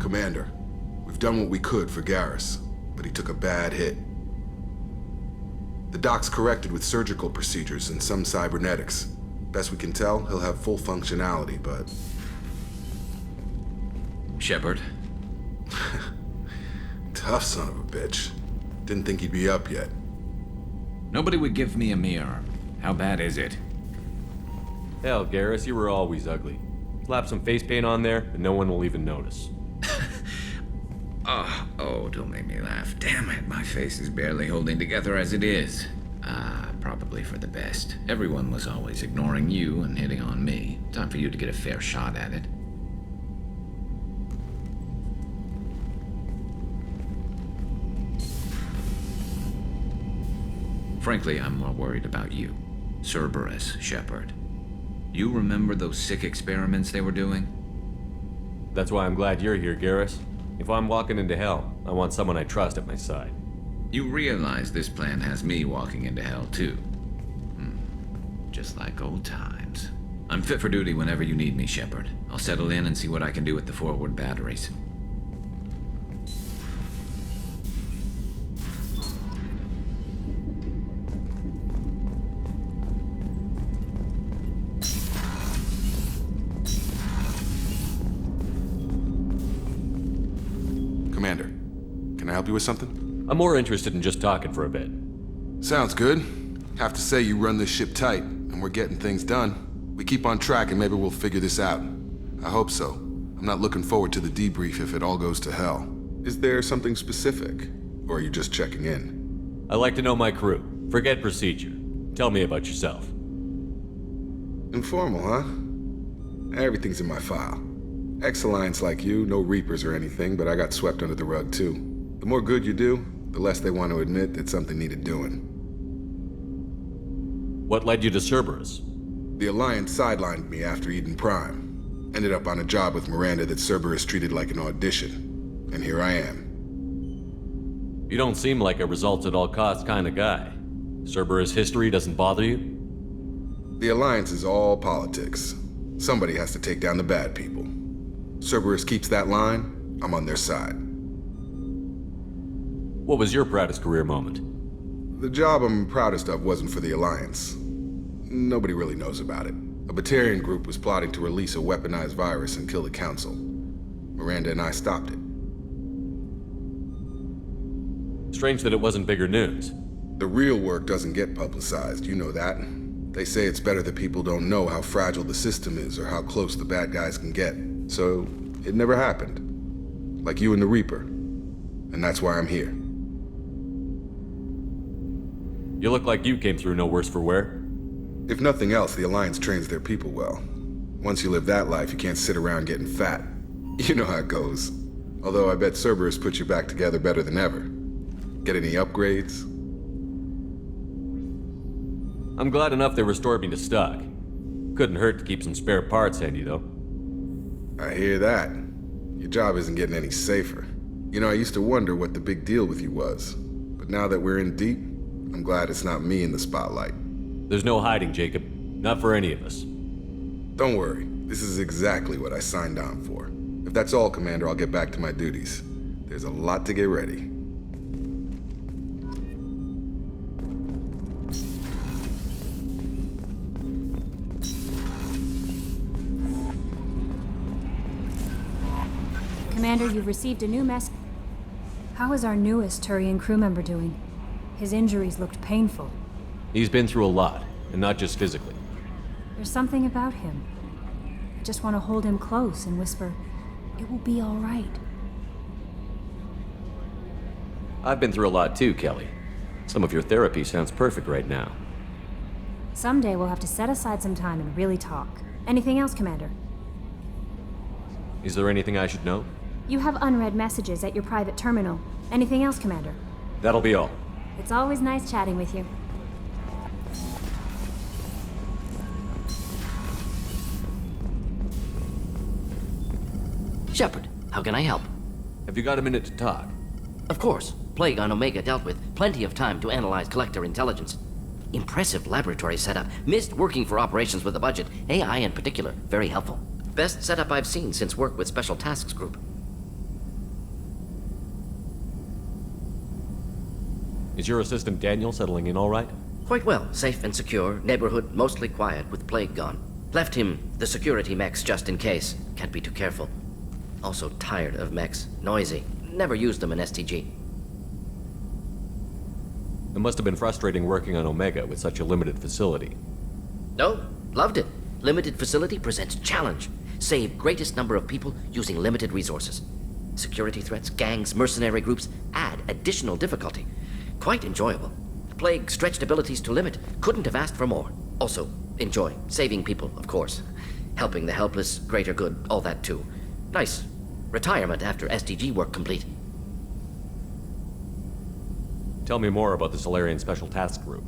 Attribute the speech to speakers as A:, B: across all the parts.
A: Commander, we've done what we could for Garrus, but he took a bad hit. The doc's corrected with surgical procedures and some cybernetics. Best we can tell, he'll have full functionality, but...
B: Shepard?
A: Tough son of a bitch. Didn't think he'd be up yet.
B: Nobody would give me a mirror. How bad is it?
C: Hell, Garrus, you were always ugly. Slap some face paint on there, and no one will even notice.
B: Oh, don't make me laugh. Damn it, my face is barely holding together as it is. Probably for the best. Everyone was always ignoring you and hitting on me. Time for you to get a fair shot at it. Frankly, I'm more worried about you. Cerberus, Shepard. You remember those sick experiments they were doing?
C: That's why I'm glad you're here, Garrus. If I'm walking into hell, I want someone I trust at my side.
B: You realize this plan has me walking into hell, too. Just like old times. I'm fit for duty whenever you need me, Shepard. I'll settle in and see what I can do with the forward batteries.
A: Commander, can I help you with something?
C: I'm more interested in just talking for a bit.
A: Sounds good. Have to say you run this ship tight, and we're getting things done. We keep on track and maybe we'll figure this out. I hope so. I'm not looking forward to the debrief if it all goes to hell. Is there something specific? Or are you just checking in?
C: I like to know my crew. Forget procedure. Tell me about yourself.
A: Informal, huh? Everything's in my file. Ex-Alliance like you, no Reapers or anything, but I got swept under the rug too. The more good you do, the less they want to admit that something needed doing.
C: What led you to Cerberus?
A: The Alliance sidelined me after Eden Prime. Ended up on a job with Miranda that Cerberus treated like an audition. And here I am.
C: You don't seem like a results-at-all-costs kind of guy. Cerberus history doesn't bother you?
A: The Alliance is all politics. Somebody has to take down the bad people. Cerberus keeps that line, I'm on their side.
C: What was your proudest career moment?
A: The job I'm proudest of wasn't for the Alliance. Nobody really knows about it. A Batarian group was plotting to release a weaponized virus and kill the Council. Miranda and I stopped it.
C: Strange that it wasn't bigger news.
A: The real work doesn't get publicized, you know that. They say it's better that people don't know how fragile the system is or how close the bad guys can get. So, it never happened. Like you and the Reaper. And that's why I'm here.
C: You look like you came through no worse for wear.
A: If nothing else, the Alliance trains their people well. Once you live that life, you can't sit around getting fat. You know how it goes. Although I bet Cerberus put you back together better than ever. Get any upgrades?
C: I'm glad enough they restored me to stock. Couldn't hurt to keep some spare parts handy, though.
A: I hear that. Your job isn't getting any safer. You know, I used to wonder what the big deal with you was. But now that we're in deep, I'm glad it's not me in the spotlight.
C: There's no hiding, Jacob. Not for any of us.
A: Don't worry. This is exactly what I signed on for. If that's all, Commander, I'll get back to my duties. There's a lot to get ready.
D: Commander, you've received a new message. How is our newest Turian crew member doing? His injuries looked painful.
C: He's been through a lot, and not just physically.
D: There's something about him. I just want to hold him close and whisper, "It will be all right."
C: I've been through a lot too, Kelly. Some of your therapy sounds perfect right now.
D: Someday we'll have to set aside some time and really talk. Anything else, Commander?
C: Is there anything I should know?
D: You have unread messages at your private terminal. Anything else, Commander?
C: That'll be all.
D: It's always nice chatting with you.
E: Shepard, how can I help?
C: Have you got a minute to talk?
E: Of course. Plague on Omega dealt with. Plenty of time to analyze collector intelligence. Impressive laboratory setup. Missed working for operations with a budget. AI in particular. Very helpful. Best setup I've seen since work with Special Tasks Group.
C: Is your assistant Daniel settling in all right?
E: Quite well. Safe and secure. Neighborhood mostly quiet, with plague gone. Left him the security mechs just in case. Can't be too careful. Also tired of mechs. Noisy. Never used them in STG.
C: It must have been frustrating working on Omega with such a limited facility.
E: No, loved it. Limited facility presents challenge. Save greatest number of people using limited resources. Security threats, gangs, mercenary groups add additional difficulty. Quite enjoyable. Plague stretched abilities to limit. Couldn't have asked for more. Also, enjoy. Saving people, of course. Helping the helpless, greater good, all that too. Nice. Retirement after SDG work complete.
C: Tell me more about the Solarian Special Task Group.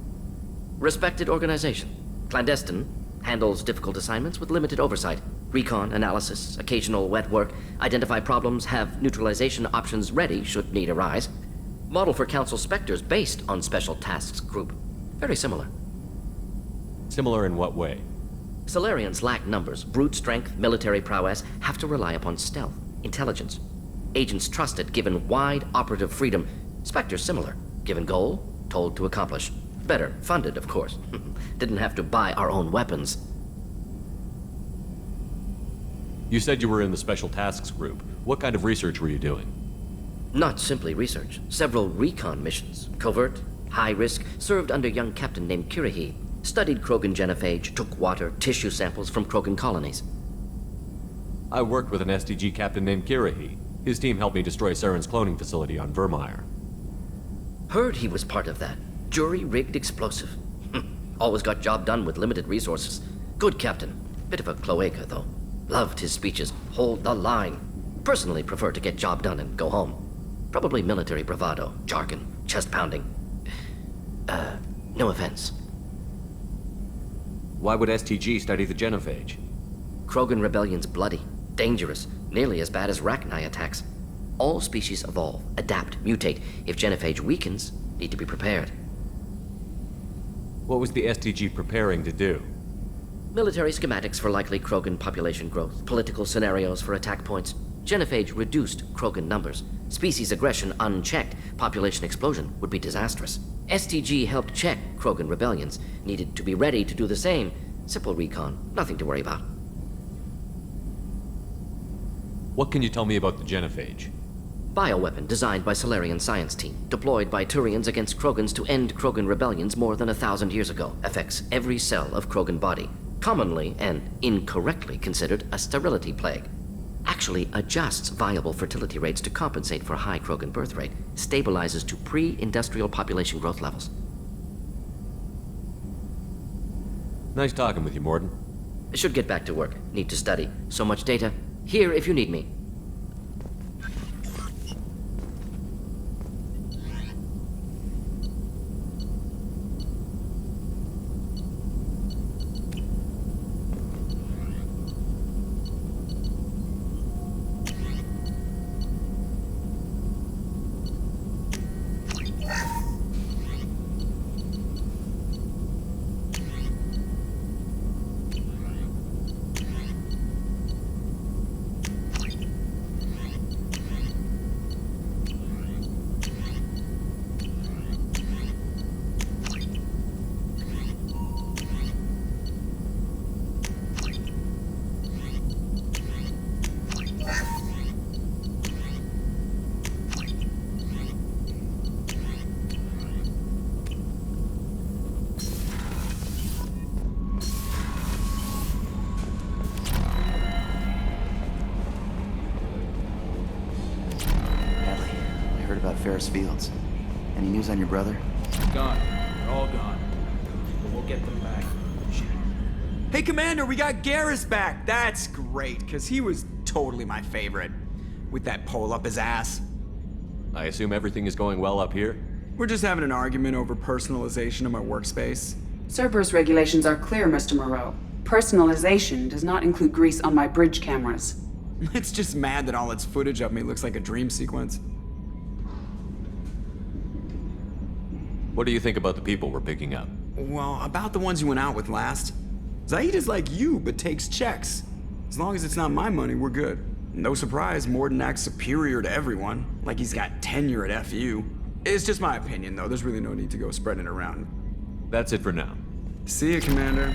E: Respected organization. Clandestine. Handles difficult assignments with limited oversight. Recon, analysis, occasional wet work. Identify problems, have neutralization options ready should need arise. Model for Council Spectres based on Special Tasks Group. Very similar.
C: Similar in what way?
E: Solarians lack numbers, brute strength, military prowess, have to rely upon stealth, intelligence. Agents trusted, given wide operative freedom. Spectres similar, given goal, told to accomplish. Better, funded, of course. Didn't have to buy our own weapons.
C: You said you were in the Special Tasks Group. What kind of research were you doing?
E: Not simply research. Several recon missions. Covert, high risk, served under young captain named Kirahi. Studied Krogan genophage, took water, tissue samples from Krogan colonies.
C: I worked with an SDG captain named Kirahi. His team helped me destroy Saren's cloning facility on Vermeer.
E: Heard he was part of that. Jury-rigged explosive. Always got job done with limited resources. Good captain. Bit of a cloaca, though. Loved his speeches. Hold the line. Personally prefer to get job done and go home. Probably military bravado, jargon, chest pounding. No offense.
C: Why would STG study the genophage?
E: Krogan rebellion's bloody, dangerous, nearly as bad as Rachni attacks. All species evolve, adapt, mutate. If genophage weakens, need to be prepared.
C: What was the STG preparing to do?
E: Military schematics for likely Krogan population growth, political scenarios for attack points. Genophage reduced Krogan numbers. Species aggression unchecked, population explosion would be disastrous. STG helped check Krogan rebellions, needed to be ready to do the same. Simple recon, nothing to worry about.
C: What can you tell me about the genophage?
E: Bioweapon designed by Solarian science team, deployed by Turians against Krogans to end Krogan rebellions more than 1,000 years ago. Affects every cell of Krogan body. Commonly and incorrectly considered a sterility plague. Actually adjusts viable fertility rates to compensate for high Krogan birth rate. Stabilizes to pre-industrial population growth levels.
C: Nice talking with you, Morden.
E: Should get back to work. Need to study. So much data. Here if you need me.
F: Ferris Fields. Any news on your brother?
G: Gone. They're all gone. But we'll get them back. Shit. Hey, Commander, we got Garrus back. That's great, because he was totally my favorite. With that pole up his ass.
C: I assume everything is going well up here?
G: We're just having an argument over personalization of my workspace.
H: Cerberus regulations are clear, Mr. Moreau. Personalization does not include grease on my bridge cameras.
G: It's just mad that all its footage of me looks like a dream sequence.
C: What do you think about the people we're picking up?
G: Well, about the ones you went out with last. Zaid is like you, but takes checks. As long as it's not my money, we're good. No surprise, Morden acts superior to everyone, like he's got tenure at FU. It's just my opinion, though. There's really no need to go spreading it around.
C: That's it for now.
G: See you, Commander.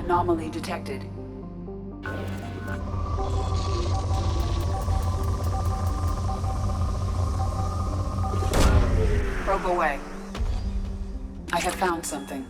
H: Anomaly detected. Probe away. I have found something.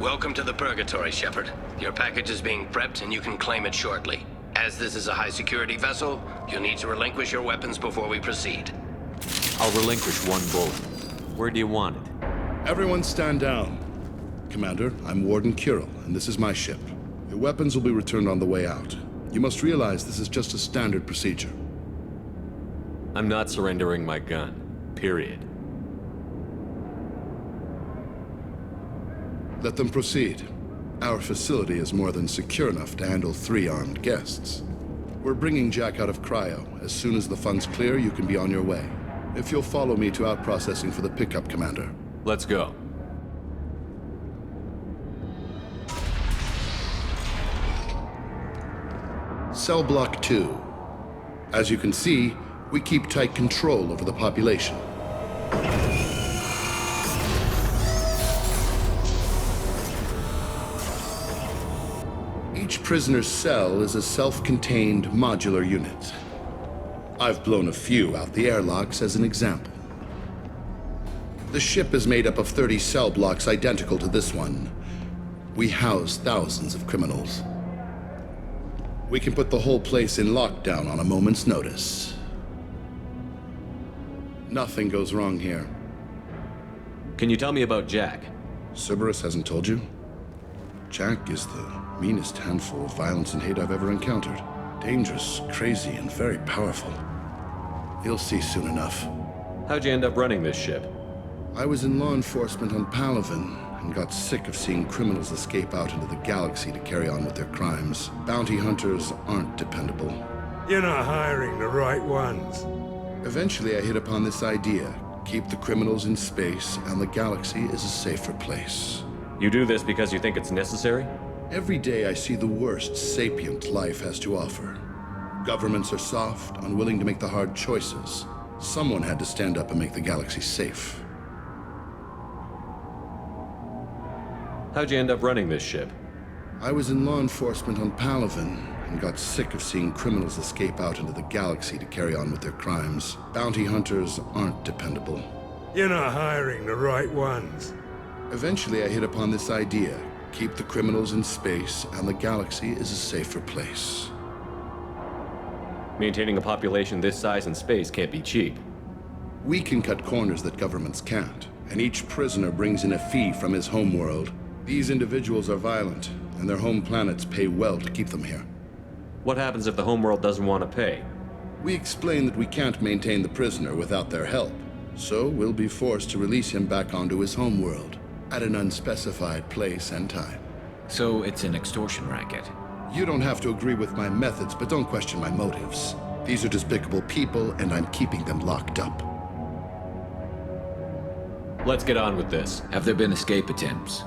I: Welcome to the Purgatory, Shepard. Your package is being prepped and you can claim it shortly. As this is a high-security vessel, you'll need to relinquish your weapons before we proceed.
C: I'll relinquish one bullet. Where do you want it?
J: Everyone stand down. Commander, I'm Warden Kirill, and this is my ship. Your weapons will be returned on the way out. You must realize this is just a standard procedure.
C: I'm not surrendering my gun. Period.
J: Let them proceed. Our facility is more than secure enough to handle 3 armed guests. We're bringing Jack out of cryo. As soon as the funds clear, you can be on your way. If you'll follow me to out-processing for the pickup, Commander.
C: Let's go.
J: Cell Block 2. As you can see, we keep tight control over the population. Each prisoner's cell is a self-contained modular unit. I've blown a few out the airlocks as an example. The ship is made up of 30 cell blocks identical to this one. We house thousands of criminals. We can put the whole place in lockdown on a moment's notice. Nothing goes wrong here.
C: Can you tell me about Jack?
J: Cerberus hasn't told you? Jack is the meanest handful of violence and hate I've ever encountered. Dangerous, crazy, and very powerful. You'll see soon enough.
C: How'd you end up running this ship?
J: I was in law enforcement on Palaven and got sick of seeing criminals escape out into the galaxy to carry on with their crimes. Bounty hunters aren't dependable.
K: You're not hiring the right ones.
J: Eventually I hit upon this idea. Keep the criminals in space and the galaxy is a safer place.
C: You do this because you think it's necessary?
J: Every day I see the worst sapient life has to offer. Governments are soft, unwilling to make the hard choices. Someone had to stand up and make the galaxy safe.
C: How'd you end up running this ship?
J: I was in law enforcement on Palaven and got sick of seeing criminals escape out into the galaxy to carry on with their crimes. Bounty hunters aren't dependable.
K: You're not hiring the right ones.
J: Eventually I hit upon this idea. Keep the criminals in space and the galaxy is a safer place.
C: Maintaining a population this size in space can't be cheap.
J: We can cut corners that governments can't, and each prisoner brings in a fee from his homeworld. These individuals are violent, and their home planets pay well to keep them here.
C: What happens if the homeworld doesn't want to pay?
J: We explain that we can't maintain the prisoner without their help, so we'll be forced to release him back onto his homeworld at an unspecified place and time.
B: So it's an extortion racket.
J: You don't have to agree with my methods, but don't question my motives. These are despicable people, and I'm keeping them locked up.
C: Let's get on with this.
B: Have there been escape attempts?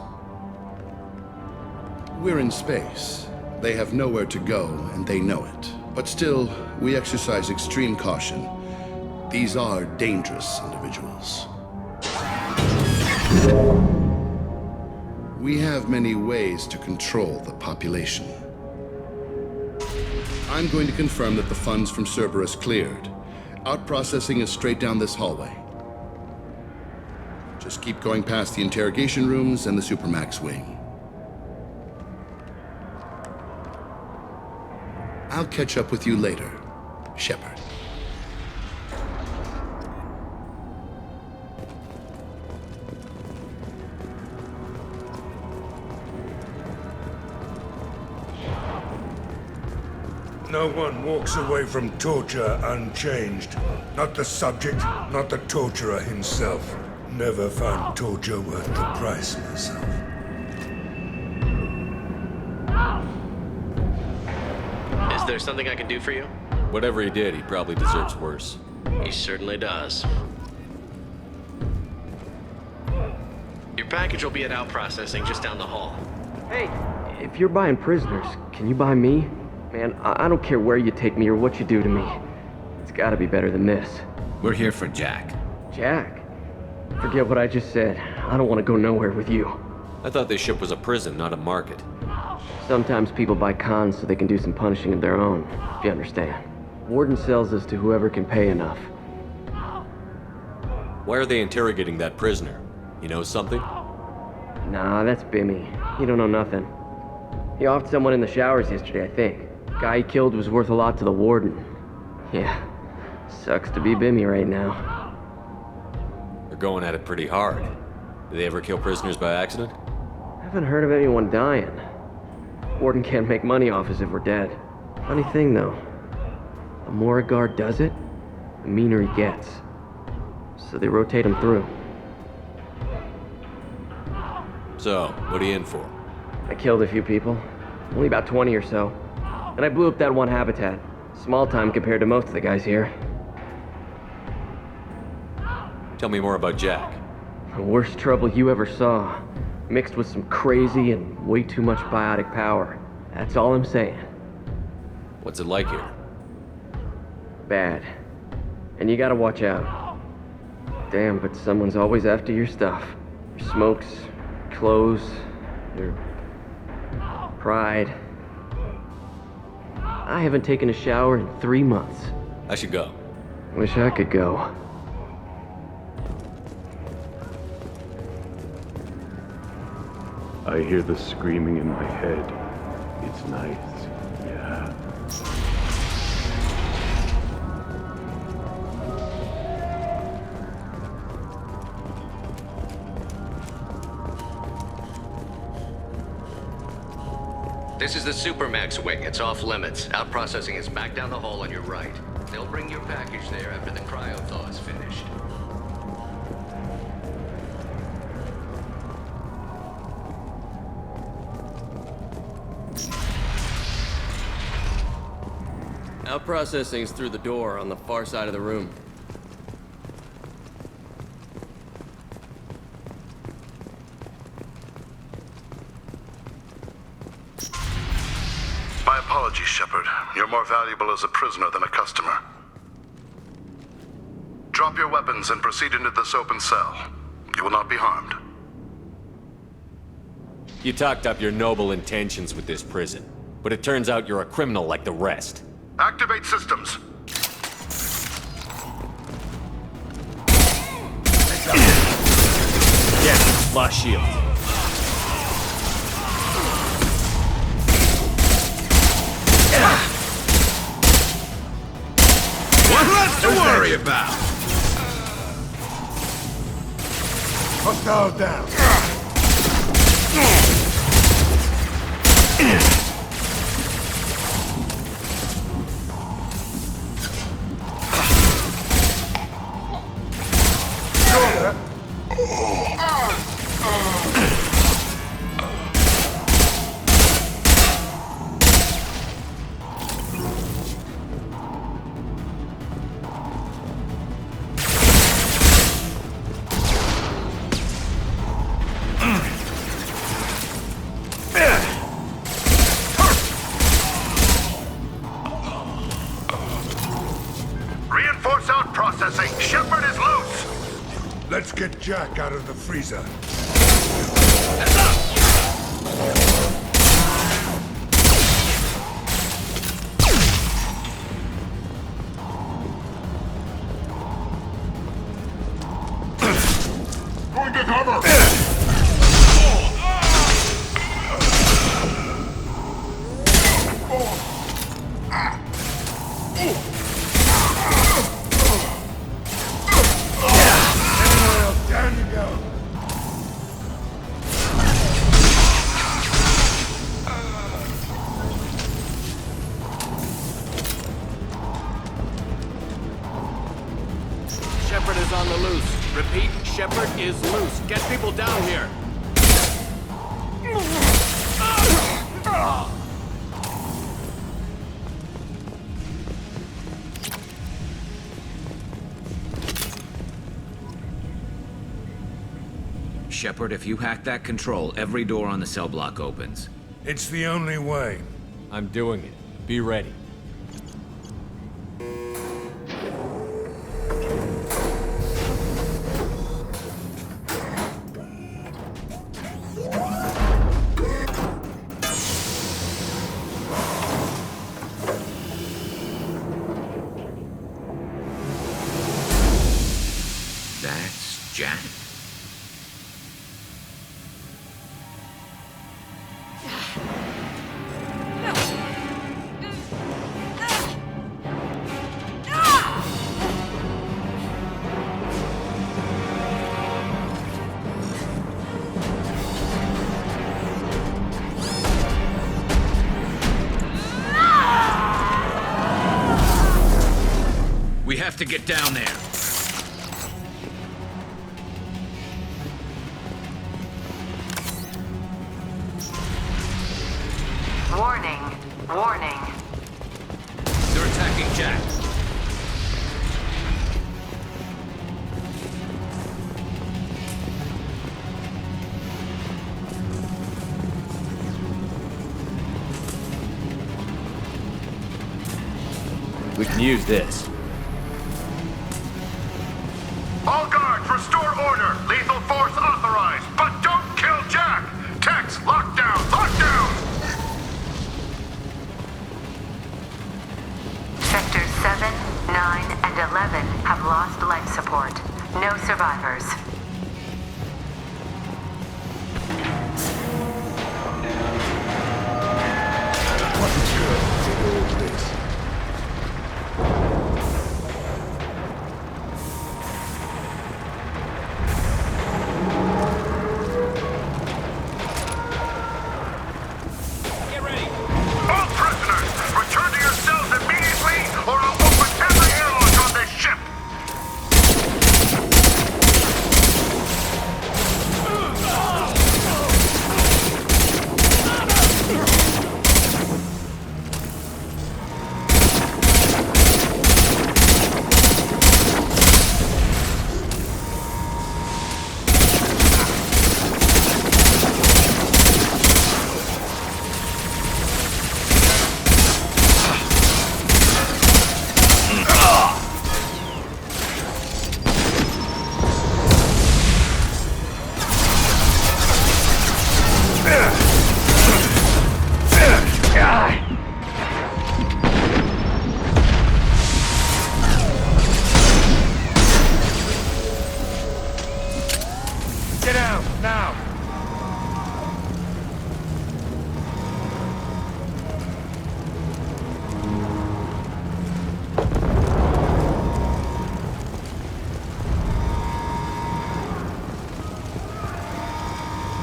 J: We're in space. They have nowhere to go, and they know it. But still, we exercise extreme caution. These are dangerous individuals. We have many ways to control the population. I'm going to confirm that the funds from Cerberus cleared. Out-processing is straight down this hallway. Just keep going past the interrogation rooms and the Supermax wing. I'll catch up with you later, Shepard.
K: No one walks away from torture unchanged. Not the subject, not the torturer himself. Never found torture worth the price myself.
I: Is there something I can do for you?
C: Whatever he did, he probably deserves worse.
I: He certainly does. Your package will be at out processing just down the hall.
L: Hey, if you're buying prisoners, can you buy me? Man, I don't care where you take me or what you do to me. It's gotta be better than this.
B: We're here for Jack.
L: Jack? Forget what I just said. I don't want to go nowhere with you.
C: I thought this ship was a prison, not a market.
L: Sometimes people buy cons so they can do some punishing of their own, if you understand. Warden sells us to whoever can pay enough.
C: Why are they interrogating that prisoner? You know something?
L: Nah, that's Bimmy. He don't know nothing. He offed someone in the showers yesterday, I think. Guy he killed was worth a lot to the warden. Yeah, sucks to be Bimmy right now.
C: They're going at it pretty hard. Do they ever kill prisoners by accident?
L: Haven't heard of anyone dying. Warden can't make money off us if we're dead. Funny thing, though. The more a guard does it, the meaner he gets. So they rotate him through.
C: So, what are you in for?
L: I killed a few people. Only about 20 or so. And I blew up that one habitat. Small time compared to most of the guys here.
C: Tell me more about Jack.
L: The worst trouble you ever saw. Mixed with some crazy and way too much biotic power. That's all I'm saying.
C: What's it like here?
L: Bad. And you gotta watch out. Damn, but someone's always after your stuff. Your smokes, clothes, your pride. I haven't taken a shower in 3 months.
C: I should go.
L: Wish I could go.
M: I hear the screaming in my head. It's nice, yeah.
I: This is the Supermax wing. It's off limits. Out processing is back down the hall on your right. They'll bring your package there after the cryo-thaw is finished.
L: Out processing's through the door on the far side of the room.
J: My apologies, Shepard. You're more valuable as a prisoner than a customer. Drop your weapons and proceed into this open cell. You will not be harmed.
C: You talked up your noble intentions with this prison, but it turns out you're a criminal like the rest.
J: Activate systems.
C: Yeah, lost shield.
K: What left to worry about? Hostile down.
J: Reinforce out processing. Shepard is loose.
K: Let's get Jack out of the freezer.
J: Going to cover.
K: Down you go.
N: Shepard is on the loose. Repeat, Shepard is loose. Get people down here.
B: Shepard, if you hack that control, every door on the cell block opens.
K: It's the only way.
C: I'm doing it. Be ready.
B: That's Jack? to get down there.
O: Warning. Warning.
B: They're attacking Jack.
C: We can use this.
P: All guards, restore order. Lethal force authorized, but don't kill Jack. Tex, lockdown, lockdown.
O: Sectors 7, 9, and 11 have lost life support. No survivors.
P: All prisoners, return to your cells immediately, or I'll open every airlock on this ship.
K: Get out, now!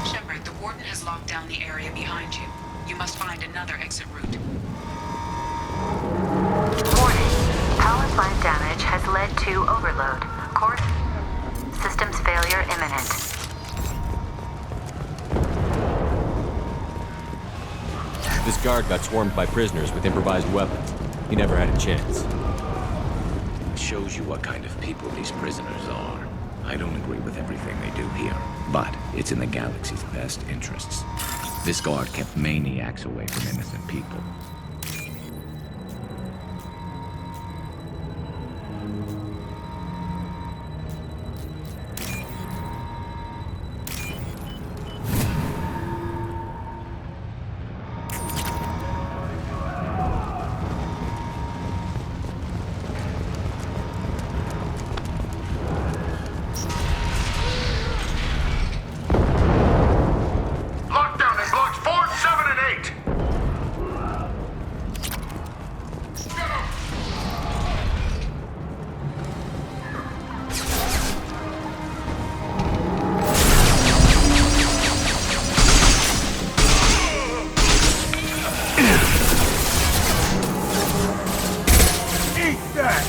H: Shepard, the Warden has locked down the area behind you. You must find another exit route.
O: Warning. Power plant damage has led to overload. Core systems failure imminent.
C: This guard got swarmed by prisoners with improvised weapons. He never had a chance.
B: Shows you what kind of people these prisoners are. I don't agree with everything they do here, but it's in the galaxy's best interests. This guard kept maniacs away from innocent people.
P: Lockdown in blocks 4, 7, and 8.
K: Eat that!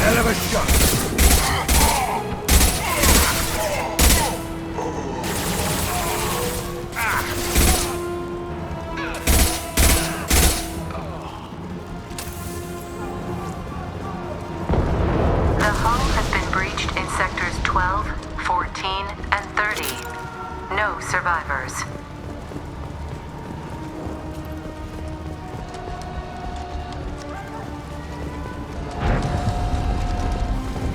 K: Hell of a shot!
O: The hull has been breached in sectors 12, 14, and 30. No survivors.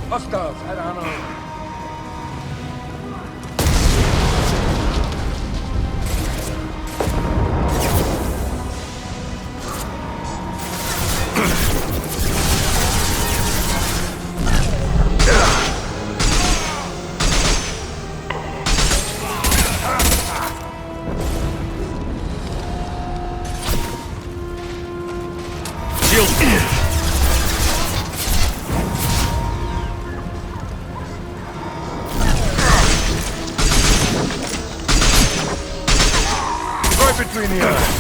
K: Hostiles, head on over.
C: Shield in!
K: Right between the eyes.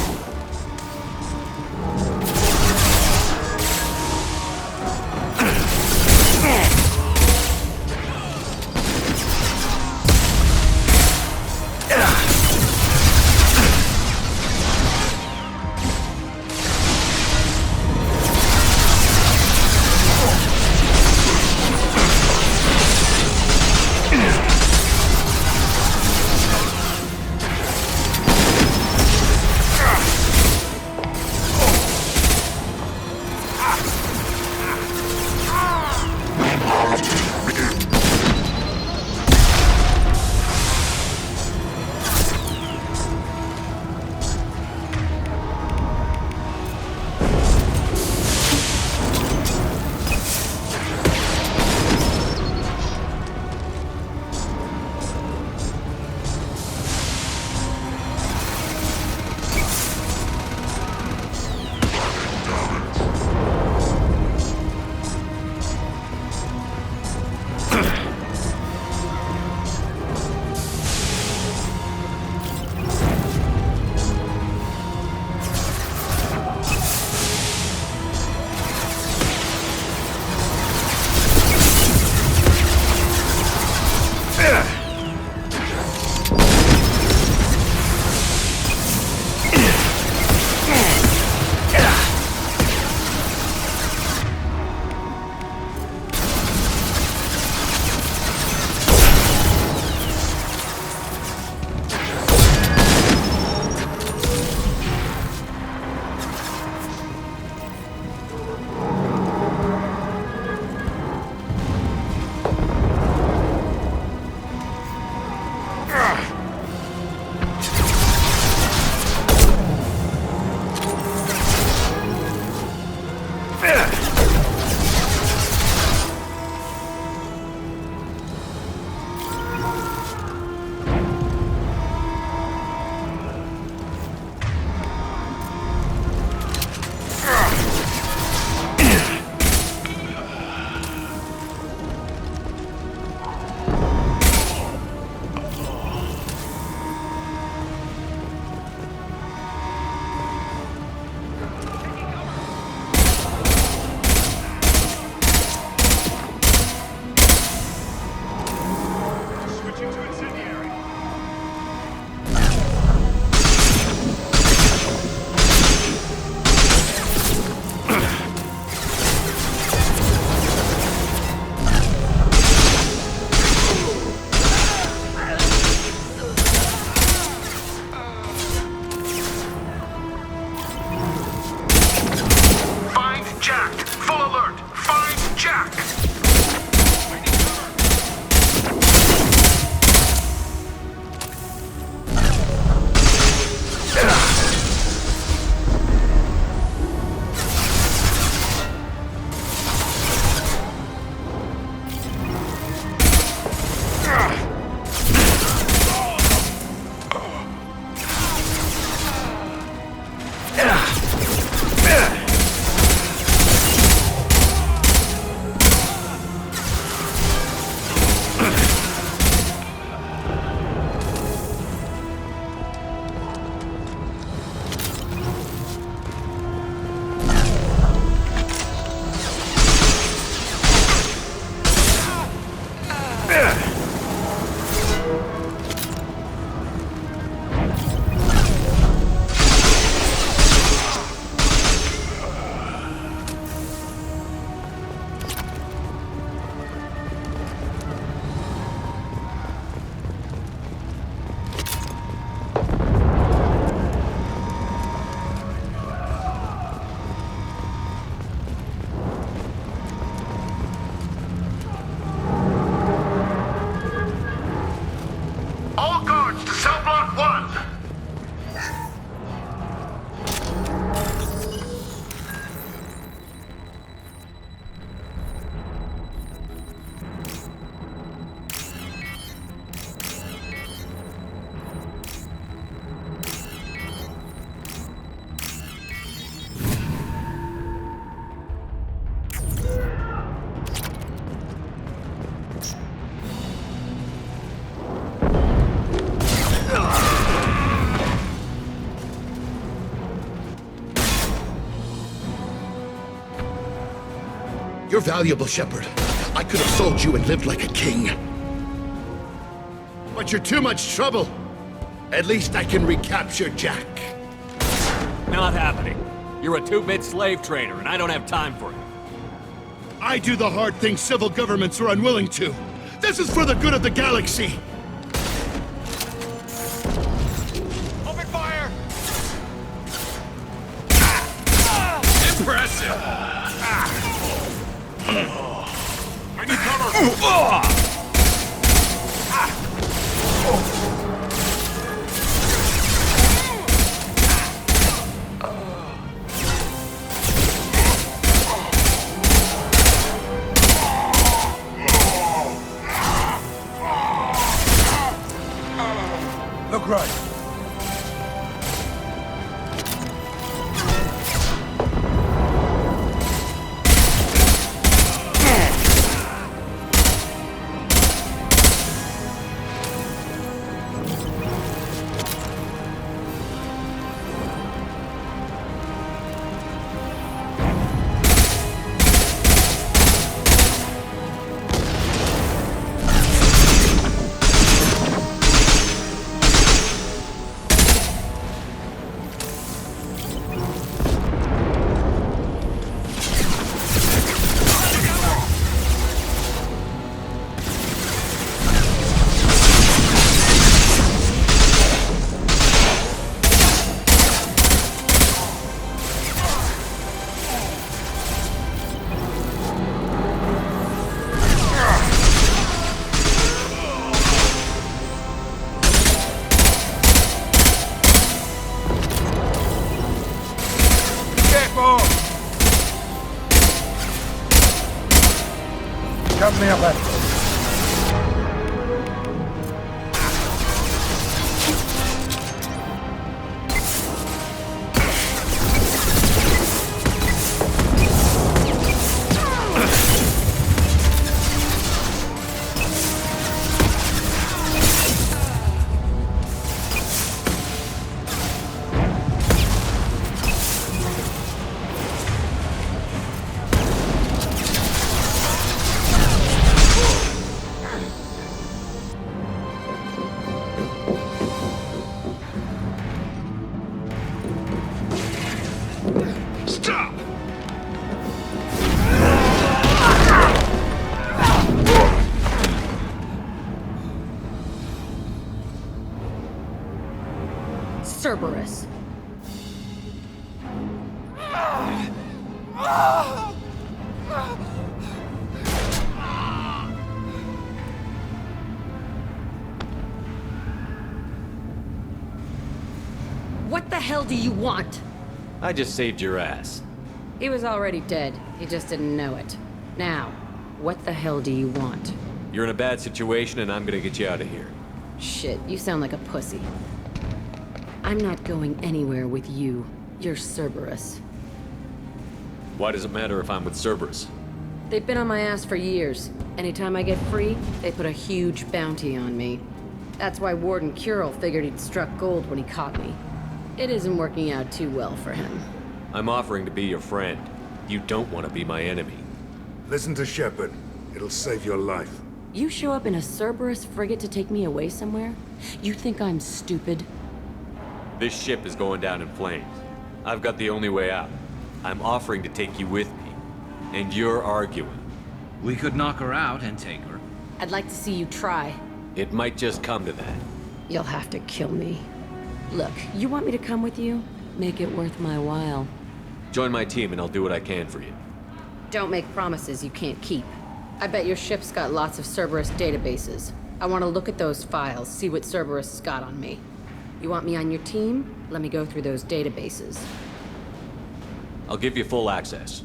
J: You're valuable, Shepard. I could have sold you and lived like a king. But you're too much trouble. At least I can recapture Jack.
C: Not happening. You're a two-bit slave trader, and I don't have time for it.
J: I do the hard things civil governments are unwilling to. This is for the good of the galaxy.
N: Open fire!
P: Impressive!
N: I need cover!
K: Look right. Shove me up there.
Q: Cerberus. What the hell do you want?
C: I just saved your ass.
Q: He was already dead. He just didn't know it. Now, what the hell do you want?
C: You're in a bad situation and I'm gonna get you out of here.
Q: Shit, you sound like a pussy. I'm not going anywhere with you. You're Cerberus.
C: Why does it matter if I'm with Cerberus?
Q: They've been on my ass for years. Anytime I get free, they put a huge bounty on me. That's why Warden Curel figured he'd struck gold when he caught me. It isn't working out too well for him.
C: I'm offering to be your friend. You don't want to be my enemy.
K: Listen to Shepard. It'll save your life.
Q: You show up in a Cerberus frigate to take me away somewhere? You think I'm stupid?
C: This ship is going down in flames. I've got the only way out. I'm offering to take you with me. And you're arguing.
B: We could knock her out and take her.
Q: I'd like to see you try.
C: It might just come to that.
Q: You'll have to kill me. Look, you want me to come with you? Make it worth my while.
C: Join my team and I'll do what I can for you.
Q: Don't make promises you can't keep. I bet your ship's got lots of Cerberus databases. I want to look at those files, see what Cerberus has got on me. You want me on your team? Let me go through those databases.
C: I'll give you full access.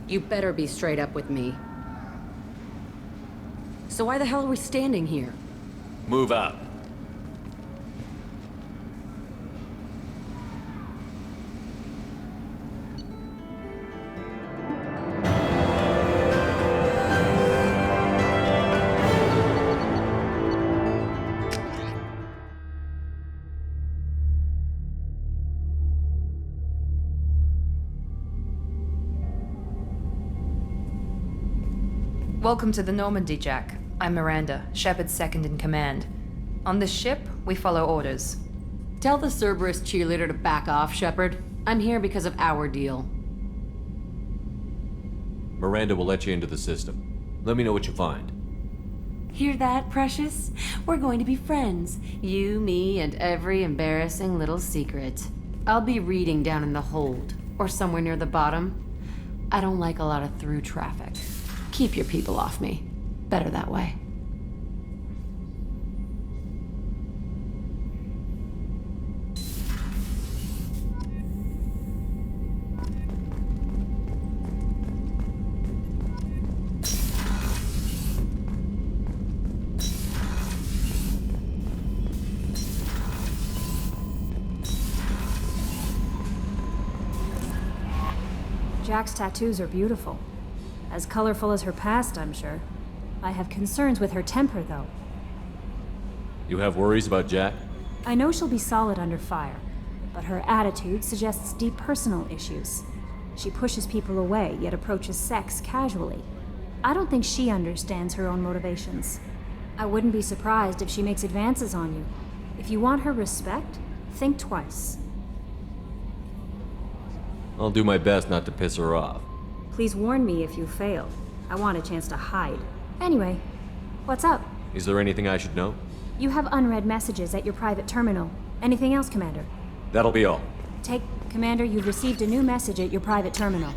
Q: You better be straight up with me. So why the hell are we standing here?
C: Move out.
R: Welcome to the Normandy, Jack. I'm Miranda, Shepard's second in command. On this ship, we follow orders.
Q: Tell the Cerberus cheerleader to back off, Shepard. I'm here because of our deal.
C: Miranda will let you into the system. Let me know what you find.
Q: Hear that, Precious? We're going to be friends. You, me, and every embarrassing little secret. I'll be reading down in the hold, or somewhere near the bottom. I don't like a lot of through traffic. Keep your people off me. Better that way.
D: Jack's tattoos are beautiful. As colorful as her past, I'm sure. I have concerns with her temper, though.
C: You have worries about Jack?
D: I know she'll be solid under fire, but her attitude suggests deep personal issues. She pushes people away, yet approaches sex casually. I don't think she understands her own motivations. I wouldn't be surprised if she makes advances on you. If you want her respect, think twice.
C: I'll do my best not to piss her off.
D: Please warn me if you fail. I want a chance to hide. Anyway, what's up?
C: Is there anything I should know?
D: You have unread messages at your private terminal. Anything else, Commander?
C: That'll be all.
D: Commander, you've received a new message at your private terminal.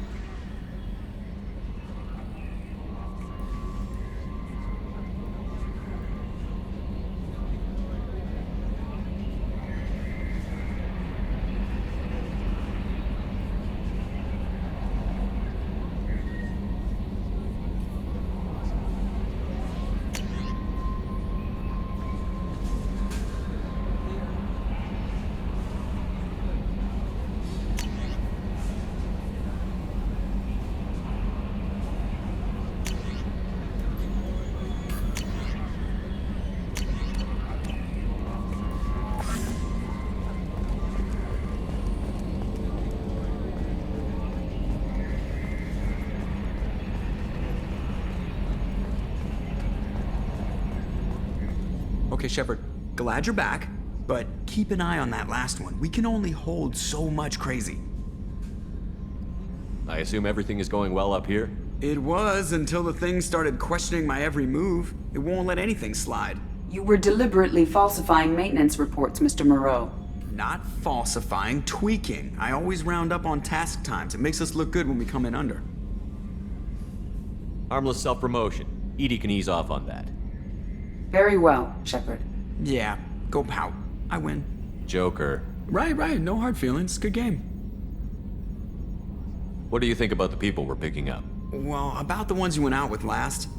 G: Okay, Shepard, glad you're back, but keep an eye on that last one. We can only hold so much crazy.
C: I assume everything is going well up here?
G: It was until the thing started questioning my every move. It won't let anything slide.
H: You were deliberately falsifying maintenance reports, Mr. Moreau.
G: Not falsifying, tweaking. I always round up on task times. It makes us look good when we come in under.
C: Harmless self-promotion. Edie can ease off on that.
H: Very well, Shepard.
G: Yeah, go pout. I win.
C: Joker.
G: Right, no hard feelings. Good game.
C: What do you think about the people we're picking up?
G: Well, about the ones you went out with last.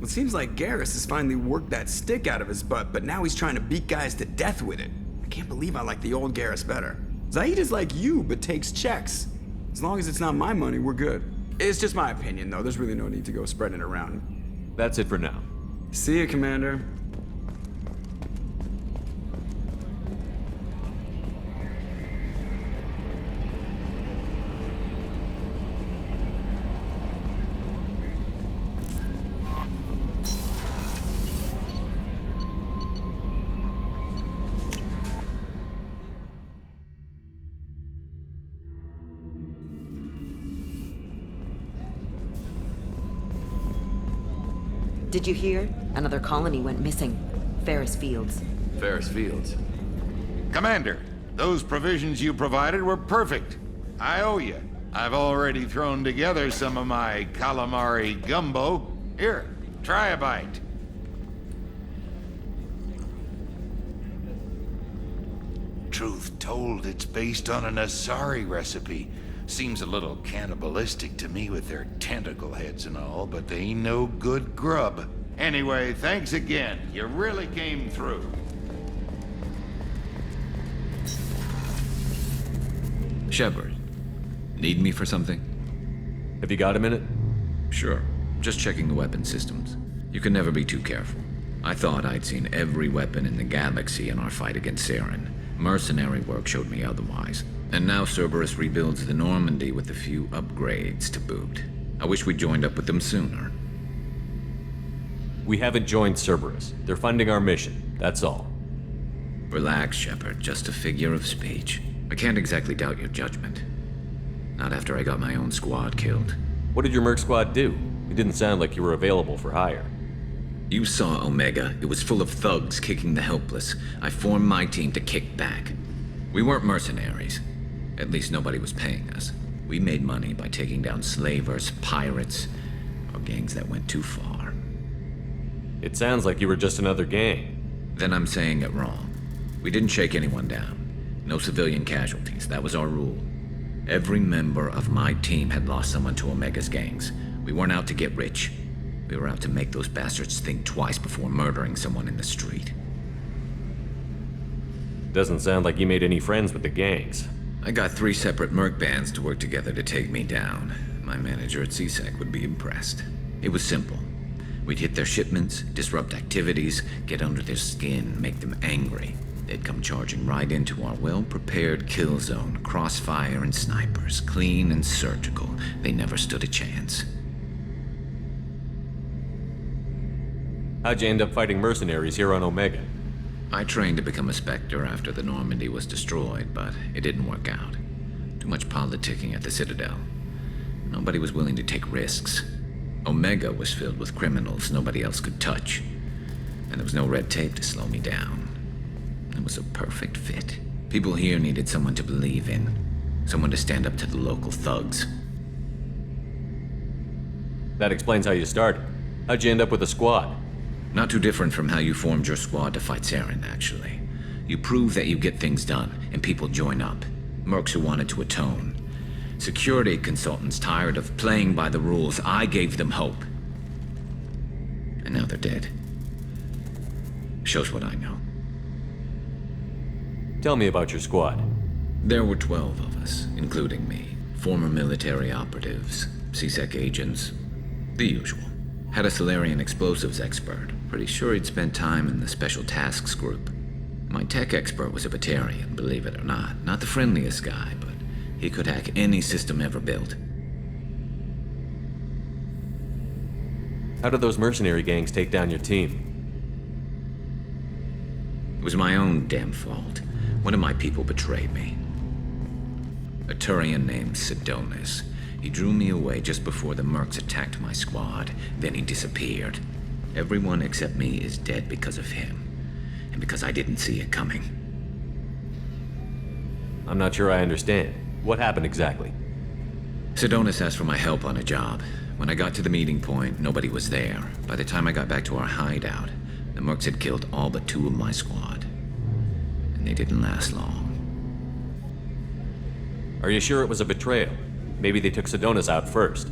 G: It seems like Garrus has finally worked that stick out of his butt, but now he's trying to beat guys to death with it. I can't believe I like the old Garrus better. Zaid is like you, but takes checks. As long as it's not my money, we're good. It's just my opinion, though. There's really no need to go spreading it around.
C: That's it for now.
G: See you, Commander.
S: Did you hear? Another colony went missing. Ferris Fields.
T: Ferris Fields. Commander, those provisions you provided were perfect. I owe you. I've already thrown together some of my calamari gumbo. Here, try a bite. Truth told, it's based on an Asari recipe. Seems a little cannibalistic to me with their tentacle heads and all, but they ain't no good grub. Anyway, thanks again. You really came through.
B: Shepard, need me for something?
C: Have you got a minute?
B: Sure. Just checking the weapon systems. You can never be too careful. I thought I'd seen every weapon in the galaxy in our fight against Saren. Mercenary work showed me otherwise. And now Cerberus rebuilds the Normandy with a few upgrades to boot. I wish we'd joined up with them sooner.
C: We haven't joined Cerberus. They're funding our mission, that's all.
B: Relax, Shepard. Just a figure of speech. I can't exactly doubt your judgment. Not after I got my own squad killed.
C: What did your merc squad do? It didn't sound like you were available for hire.
B: You saw Omega. It was full of thugs kicking the helpless. I formed my team to kick back. We weren't mercenaries. At least nobody was paying us. We made money by taking down slavers, pirates, or gangs that went too far.
C: It sounds like you were just another gang.
B: Then I'm saying it wrong. We didn't shake anyone down. No civilian casualties. That was our rule. Every member of my team had lost someone to Omega's gangs. We weren't out to get rich. We were out to make those bastards think twice before murdering someone in the street.
C: Doesn't sound like you made any friends with the gangs.
B: I got 3 separate merc bands to work together to take me down. My manager at CSEC would be impressed. It was simple. We'd hit their shipments, disrupt activities, get under their skin, make them angry. They'd come charging right into our well-prepared kill zone, crossfire and snipers, clean and surgical. They never stood a chance.
C: How'd you end up fighting mercenaries here on Omega?
B: I trained to become a Spectre after the Normandy was destroyed, but it didn't work out. Too much politicking at the Citadel. Nobody was willing to take risks. Omega was filled with criminals nobody else could touch. And there was no red tape to slow me down. It was a perfect fit. People here needed someone to believe in. Someone to stand up to the local thugs.
C: That explains how you started. How'd you end up with a squad?
B: Not too different from how you formed your squad to fight Saren, actually. You prove that you get things done, and people join up. Mercs who wanted to atone. Security consultants tired of playing by the rules. I gave them hope. And now they're dead. Shows what I know.
C: Tell me about your squad.
B: There were 12 of us, including me. Former military operatives, CSEC agents, the usual. Had a Solarian explosives expert. Pretty sure he'd spent time in the Special Tasks Group. My tech expert was a Batarian, believe it or not. Not the friendliest guy, but he could hack any system ever built.
C: How did those mercenary gangs take down your team?
B: It was my own damn fault. One of my people betrayed me. A Turian named Sidonis. He drew me away just before the mercs attacked my squad. Then he disappeared. Everyone except me is dead because of him. And because I didn't see it coming.
C: I'm not sure I understand. What happened exactly?
B: Sidonis asked for my help on a job. When I got to the meeting point, nobody was there. By the time I got back to our hideout, the mercs had killed all but 2 of my squad. And they didn't last long.
C: Are you sure it was a betrayal? Maybe they took Sidonis out first.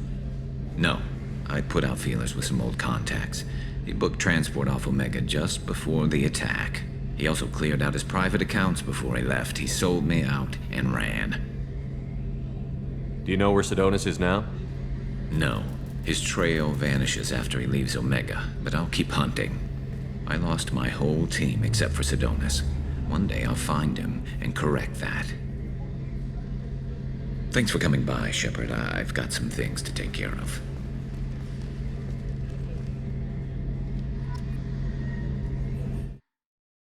B: No. I put out feelers with some old contacts. He booked transport off Omega just before the attack. He also cleared out his private accounts before he left. He sold me out and ran.
C: Do you know where Sidonis is now?
B: No. His trail vanishes after he leaves Omega, but I'll keep hunting. I lost my whole team except for Sidonis. One day I'll find him and correct that. Thanks for coming by, Shepard. I've got some things to take care of.